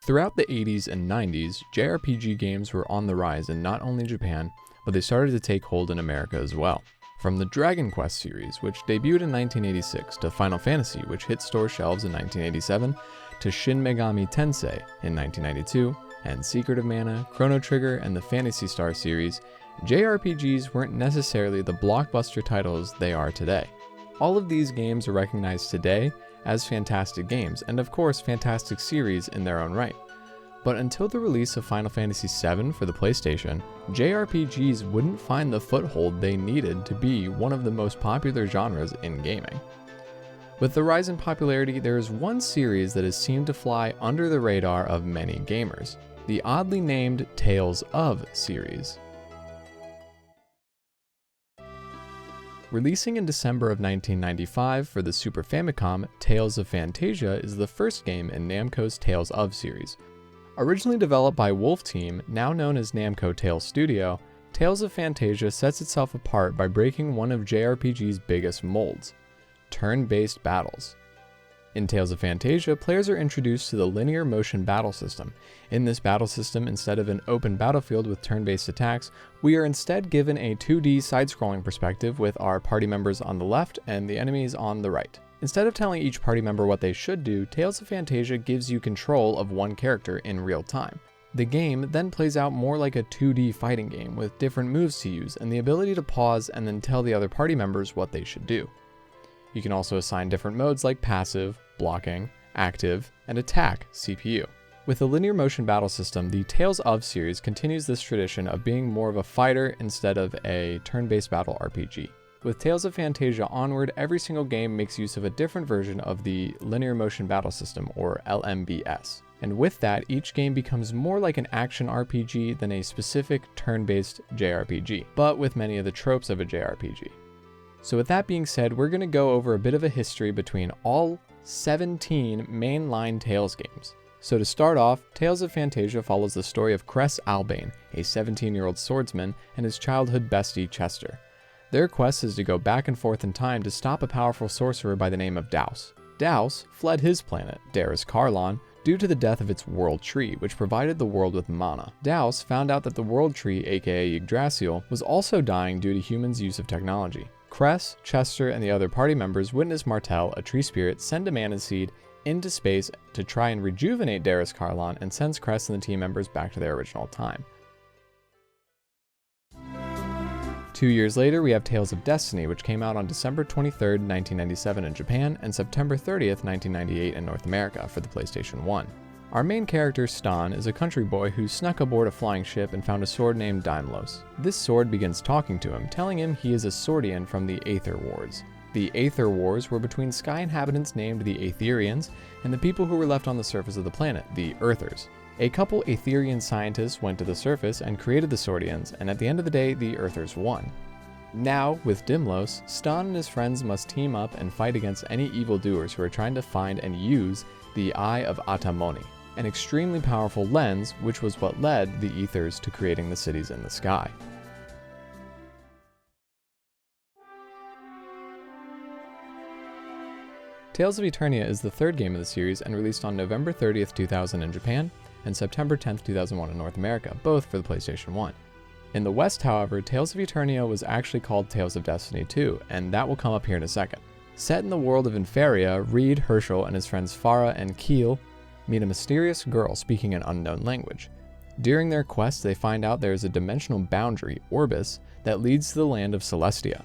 Throughout the 80s and 90s, JRPG games were on the rise in not only Japan, but they started to take hold in America as well. From the Dragon Quest series, which debuted in 1986, to Final Fantasy, which hit store shelves in 1987, to Shin Megami Tensei in 1992, and Secret of Mana, Chrono Trigger, and the Phantasy Star series, JRPGs weren't necessarily the blockbuster titles they are today. All of these games are recognized today as fantastic games, and of course fantastic series in their own right. But until the release of Final Fantasy VII for the PlayStation, JRPGs wouldn't find the foothold they needed to be one of the most popular genres in gaming. With the rise in popularity, there is one series that has seemed to fly under the radar of many gamers, the oddly named Tales of series. Releasing in December of 1995 for the Super Famicom, Tales of Phantasia is the first game in Namco's Tales of series. Originally developed by Wolf Team, now known as Namco Tales Studio, Tales of Phantasia sets itself apart by breaking one of JRPG's biggest molds: turn-based battles. In Tales of Phantasia, players are introduced to the linear motion battle system. In this battle system, instead of an open battlefield with turn-based attacks, we are instead given a 2D side-scrolling perspective with our party members on the left and the enemies on the right. Instead of telling each party member what they should do, Tales of Phantasia gives you control of one character in real time. The game then plays out more like a 2D fighting game with different moves to use and the ability to pause and then tell the other party members what they should do. You can also assign different modes like passive, blocking, active, and attack CPU. With the linear motion battle system, the Tales of series continues this tradition of being more of a fighter instead of a turn-based battle RPG. With Tales of Phantasia onward, every single game makes use of a different version of the linear motion battle system, or LMBS. And with that, each game becomes more like an action RPG than a specific turn-based JRPG, but with many of the tropes of a JRPG. So with that being said, we're going to go over a bit of a history between all 17 mainline Tales games. So to start off, Tales of Phantasia follows the story of Cress Albane, a 17-year-old swordsman, and his childhood bestie Chester. Their quest is to go back and forth in time to stop a powerful sorcerer by the name of Daus. Daus fled his planet, Darius-Karlon, due to the death of its world tree, which provided the world with mana. Daus found out that the world tree, aka Yggdrasil, was also dying due to humans' use of technology. Cress, Chester, and the other party members witness Martel, a tree spirit, send a mana seed into space to try and rejuvenate Darius-Karlon, and sends Cress and the team members back to their original time. 2 years later, we have Tales of Destiny, which came out on December 23, 1997 in Japan, and September 30th, 1998 in North America for the PlayStation 1. Our main character, Stan, is a country boy who snuck aboard a flying ship and found a sword named Daimlos. This sword begins talking to him, telling him he is a Swordian from the Aether Wars. The Aether Wars were between sky inhabitants named the Aetherians and the people who were left on the surface of the planet, the Earthers. A couple Aetherian scientists went to the surface and created the Swordians, and at the end of the day, the Earthers won. Now, with Dimlos, Stan and his friends must team up and fight against any evildoers who are trying to find and use the Eye of Atamoni, an extremely powerful lens which was what led the Ethers to creating the cities in the sky. Tales of Eternia is the third game of the series and released on November 30th, 2000 in Japan, and September 10th, 2001 in North America, both for the PlayStation 1. In the West, however, Tales of Eternia was actually called Tales of Destiny 2, and that will come up here in a second. Set in the world of Inferia, Reed, Herschel, and his friends Farah and Keel meet a mysterious girl speaking an unknown language. During their quest, they find out there is a dimensional boundary, Orbis, that leads to the land of Celestia.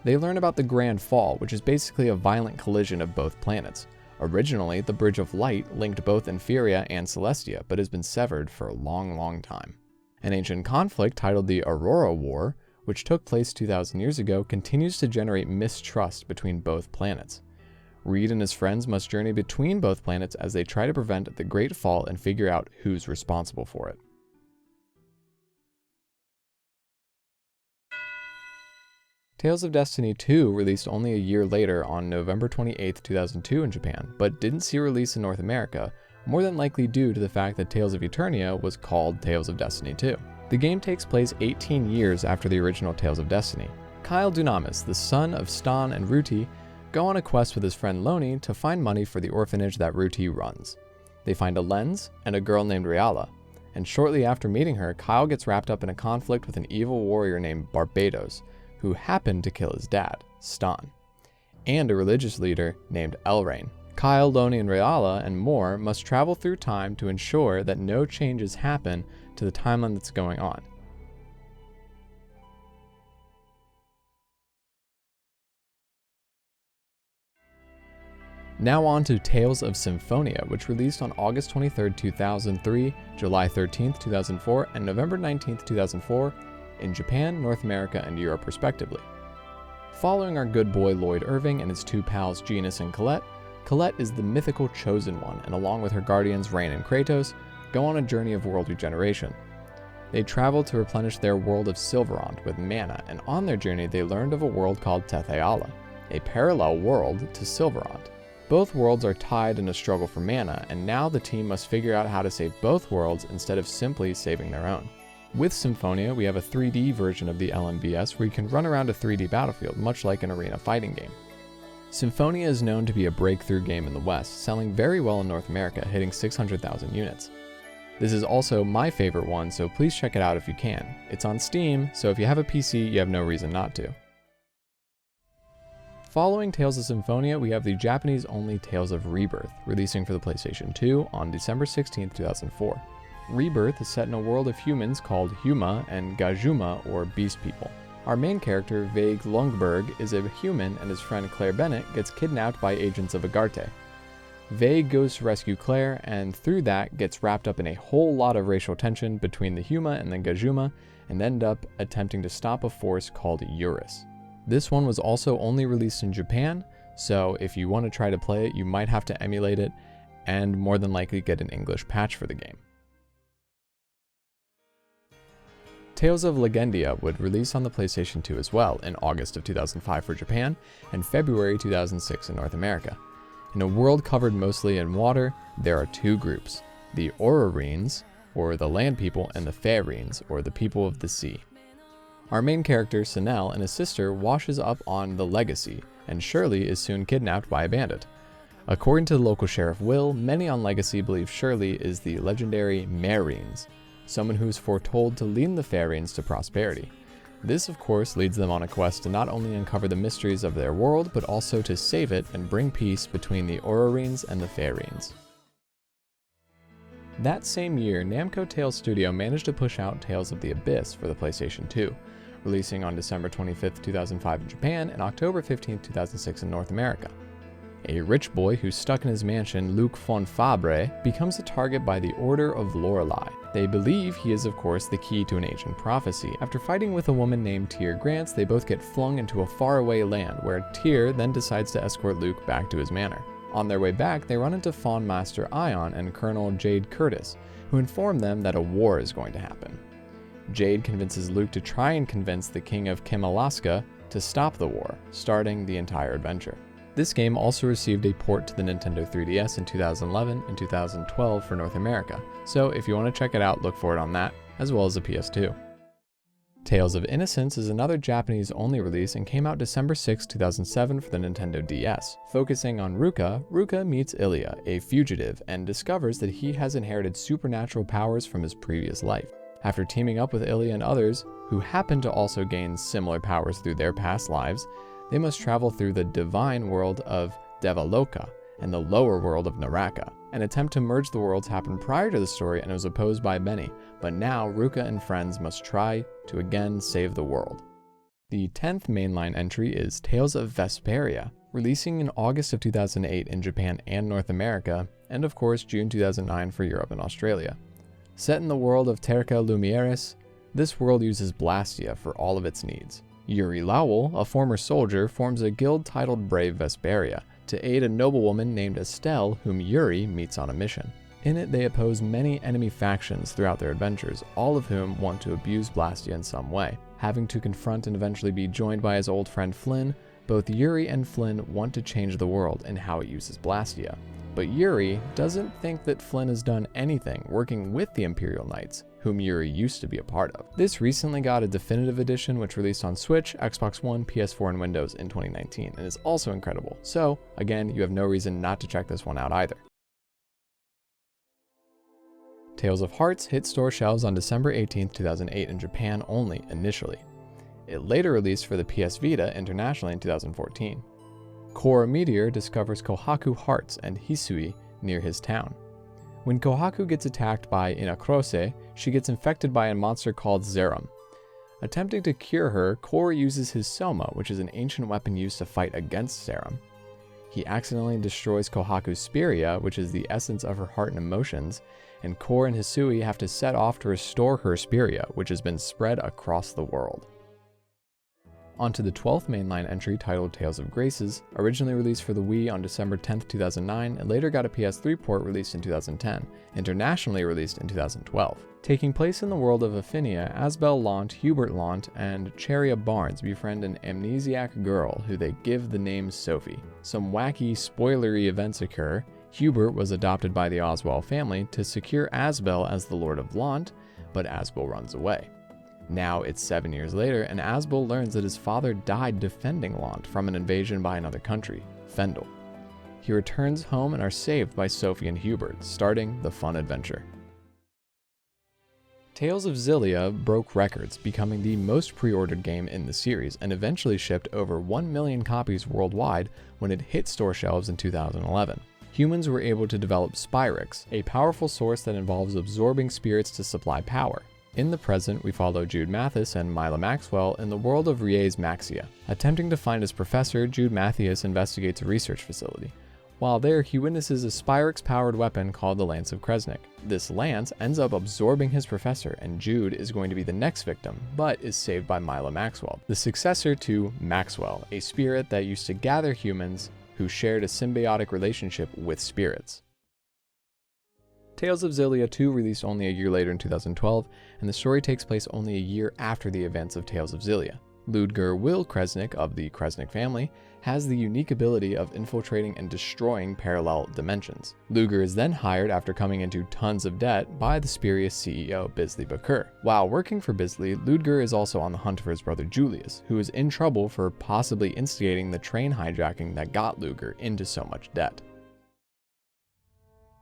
They learn about the Grand Fall, which is basically a violent collision of both planets. Originally, the Bridge of Light linked both Inferia and Celestia, but has been severed for a long time. An ancient conflict titled the Aurora War, which took place 2,000 years ago, continues to generate mistrust between both planets. Reed and his friends must journey between both planets as they try to prevent the Great Fall and figure out who's responsible for it. Tales of Destiny 2 released only a year later on November 28, 2002 in Japan, but didn't see release in North America, more than likely due to the fact that Tales of Eternia was called Tales of Destiny 2. The game takes place 18 years after the original Tales of Destiny. Kyle Dunamis, the son of Stan and Ruti, go on a quest with his friend Loni to find money for the orphanage that Ruti runs. They find a lens and a girl named Reala, and shortly after meeting her, Kyle gets wrapped up in a conflict with an evil warrior named Barbados, who happened to kill his dad, Stan, and a religious leader named Elrain. Kyle, Loni, and Reala, and more must travel through time to ensure that no changes happen to the timeline that's going on. Now on to Tales of Symphonia, which released on August 23, 2003, July 13, 2004, and November 19, 2004 in Japan, North America, and Europe respectively. Following our good boy Lloyd Irving and his two pals Genis and Colette, Colette is the mythical Chosen One, and along with her guardians Rain and Kratos, go on a journey of world regeneration. They travel to replenish their world of Silverond with mana, and on their journey they learned of a world called Tethe'ala, a parallel world to Silverond. Both worlds are tied in a struggle for mana, and now the team must figure out how to save both worlds instead of simply saving their own. With Symphonia, we have a 3D version of the LMVS where you can run around a 3D battlefield, much like an arena fighting game. Symphonia is known to be a breakthrough game in the West, selling very well in North America, hitting 600,000 units. This is also my favorite one, so please check it out if you can. It's on Steam, so if you have a PC, you have no reason not to. Following Tales of Symphonia, we have the Japanese-only Tales of Rebirth, releasing for the PlayStation 2 on December 16, 2004. Rebirth is set in a world of humans called Huma and Gajuma, or Beast People. Our main character, Vague Lungberg, is a human, and his friend Claire Bennett gets kidnapped by agents of Agarte. Vague goes to rescue Claire, and through that gets wrapped up in a whole lot of racial tension between the Huma and the Gajuma, and end up attempting to stop a force called Eurus. This one was also only released in Japan, so if you want to try to play it, you might have to emulate it, and more than likely get an English patch for the game. Tales of Legendia would release on the PlayStation 2 as well in August of 2005 for Japan, and February 2006 in North America. In a world covered mostly in water, there are two groups, the Aurorines, or the land people, and the Faerines, or the people of the sea. Our main character, Sinel, and his sister washes up on the Legacy, and Shirley is soon kidnapped by a bandit. According to the local sheriff Will, many on Legacy believe Shirley is the legendary Marines, someone who is foretold to lead the Faerines to prosperity. This, of course, leads them on a quest to not only uncover the mysteries of their world, but also to save it and bring peace between the Aurorines and the Faerines. That same year, Namco Tales Studio managed to push out Tales of the Abyss for the PlayStation 2, releasing on December 25, 2005 in Japan and October 15, 2006 in North America. A rich boy who's stuck in his mansion, Luc von Fabre, becomes a target by the Order of Lorelei. They believe he is, of course, the key to an ancient prophecy. After fighting with a woman named Tyr Grants, they both get flung into a faraway land, where Tyr then decides to escort Luc back to his manor. On their way back, they run into Fawn Master Ion and Colonel Jade Curtis, who inform them that a war is going to happen. Jade convinces Luke to try and convince the King of Kimalaska to stop the war, starting the entire adventure. This game also received a port to the Nintendo 3DS in 2011 and 2012 for North America, so if you want to check it out, look for it on that, as well as the PS2. Tales of Innocence is another Japanese-only release and came out December 6, 2007 for the Nintendo DS. Focusing on Ruka, Ruka meets Ilya, a fugitive, and discovers that he has inherited supernatural powers from his previous life. After teaming up with Ilya and others, who happen to also gain similar powers through their past lives, they must travel through the divine world of Devaloka and the lower world of Naraka. An attempt to merge the worlds happened prior to the story and was opposed by many, but now Ruka and friends must try to again save the world. The 10th mainline entry is Tales of Vesperia, releasing in August of 2008 in Japan and North America, and of course June 2009 for Europe and Australia. Set in the world of Terca Lumieris, this world uses Blastia for all of its needs. Yuri Lowell, a former soldier, forms a guild titled Brave Vesperia to aid a noblewoman named Estelle, whom Yuri meets on a mission. In it, they oppose many enemy factions throughout their adventures, all of whom want to abuse Blastia in some way. Having to confront and eventually be joined by his old friend Flynn, both Yuri and Flynn want to change the world and how it uses Blastia. But Yuri doesn't think that Flynn has done anything working with the Imperial Knights, whom Yuri used to be a part of. This recently got a definitive edition which released on Switch, Xbox One, PS4, and Windows in 2019, and is also incredible. So, again, you have no reason not to check this one out either. Tales of Hearts hit store shelves on December 18, 2008 in Japan only initially. It later released for the PS Vita internationally in 2014. Korra Meteor discovers Kohaku Hearts and Hisui near his town. When Kohaku gets attacked by Inakrose, she gets infected by a monster called Zerum. Attempting to cure her, Korra uses his Soma, which is an ancient weapon used to fight against Zerum. He accidentally destroys Kohaku's Spiria, which is the essence of her heart and emotions, and Korra and Hisui have to set off to restore her Spiria, which has been spread across the world. On to the 12th mainline entry titled Tales of Graces, originally released for the Wii on December 10, 2009, and later got a PS3 port released in 2010, internationally released in 2012. Taking place in the world of Affinia, Asbel Lant, Hubert Lant, and Cheria Barnes befriend an amnesiac girl who they give the name Sophie. Some wacky, spoilery events occur. Hubert was adopted by the Oswald family to secure Asbel as the Lord of Lant, but Asbel runs away. Now it's 7 years later, and Asbel learns that his father died defending Lant from an invasion by another country, Fendel. He returns home and are saved by Sophie and Hubert, starting the fun adventure. Tales of Xillia broke records, becoming the most pre-ordered game in the series, and eventually shipped over 1 million copies worldwide when it hit store shelves in 2011. Humans were able to develop Spyrix, a powerful source that involves absorbing spirits to supply power. In the present, we follow Jude Mathis and Mila Maxwell in the world of Ries Maxia. Attempting to find his professor, Jude Mathis investigates a research facility. While there, he witnesses a Spyrix-powered weapon called the Lance of Kresnik. This lance ends up absorbing his professor, and Jude is going to be the next victim, but is saved by Mila Maxwell, the successor to Maxwell, a spirit that used to gather humans who shared a symbiotic relationship with spirits. Tales of Xillia 2 released only a year later in 2012, and the story takes place only a year after the events of Tales of Xillia. Ludger Will Kresnik of the Kresnik family has the unique ability of infiltrating and destroying parallel dimensions. Ludger is then hired after coming into tons of debt by the spurious CEO Bisley Bakur. While working for Bisley, Ludger is also on the hunt for his brother Julius, who is in trouble for possibly instigating the train hijacking that got Ludger into so much debt.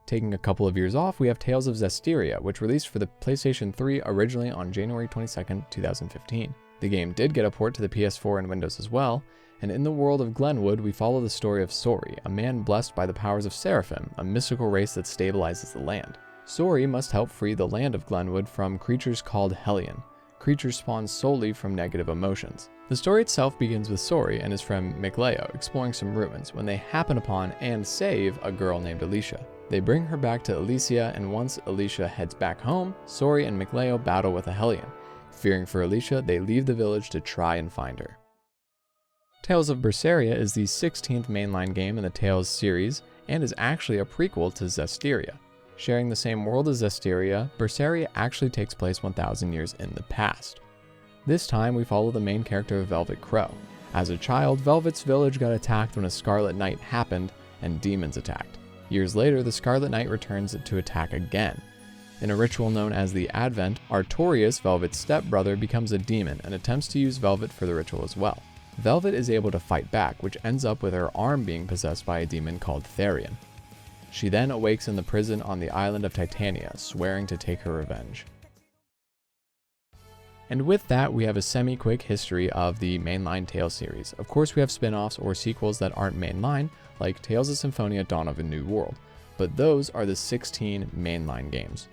Taking a couple of years off, we have Tales of Zestiria, which released for the PlayStation 3 originally on January 22, 2015. The game did get a port to the PS4 and Windows as well, and in the world of Glenwood, we follow the story of Sori, a man blessed by the powers of Seraphim, a mystical race that stabilizes the land. Sori must help free the land of Glenwood from creatures called Hellion, creatures spawned solely from negative emotions. The story itself begins with Sori and his friend Mikleo exploring some ruins when they happen upon and save a girl named Alicia. They bring her back to Alicia, and once Alicia heads back home, Sori and Mikleo battle with a Hellion. Fearing for Alicia, they leave the village to try and find her. Tales of Berseria is the 16th mainline game in the Tales series, and is actually a prequel to Zestiria. Sharing the same world as Zestiria, Berseria actually takes place 1,000 years in the past. This time, we follow the main character of Velvet Crow. As a child, Velvet's village got attacked when a Scarlet Night happened, and demons attacked. Years later, the Scarlet Knight returns to attack again. In a ritual known as the Advent, Artorius, Velvet's stepbrother, becomes a demon and attempts to use Velvet for the ritual as well. Velvet is able to fight back, which ends up with her arm being possessed by a demon called Therion. She then awakes in the prison on the island of Titania, swearing to take her revenge. And with that, we have a semi-quick history of the mainline Tales series. Of course, we have spin-offs or sequels that aren't mainline, like Tales of Symphonia Dawn of a New World, but those are the 16 mainline games.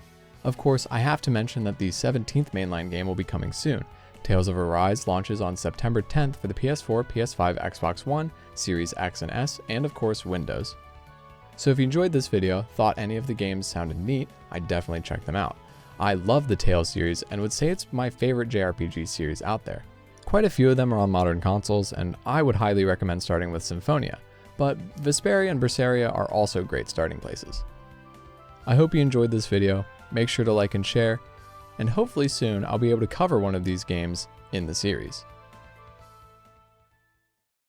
Of course, I have to mention that the 17th mainline game will be coming soon. Tales of Arise launches on September 10th for the PS4, PS5, Xbox One, Series X and S, and of course Windows. So if you enjoyed this video, thought any of the games sounded neat, I'd definitely check them out. I love the Tales series and would say it's my favorite JRPG series out there. Quite a few of them are on modern consoles, and I would highly recommend starting with Symphonia, but Vesperia and Berseria are also great starting places. I hope you enjoyed this video, make sure to like and share, and hopefully soon I'll be able to cover one of these games in the series.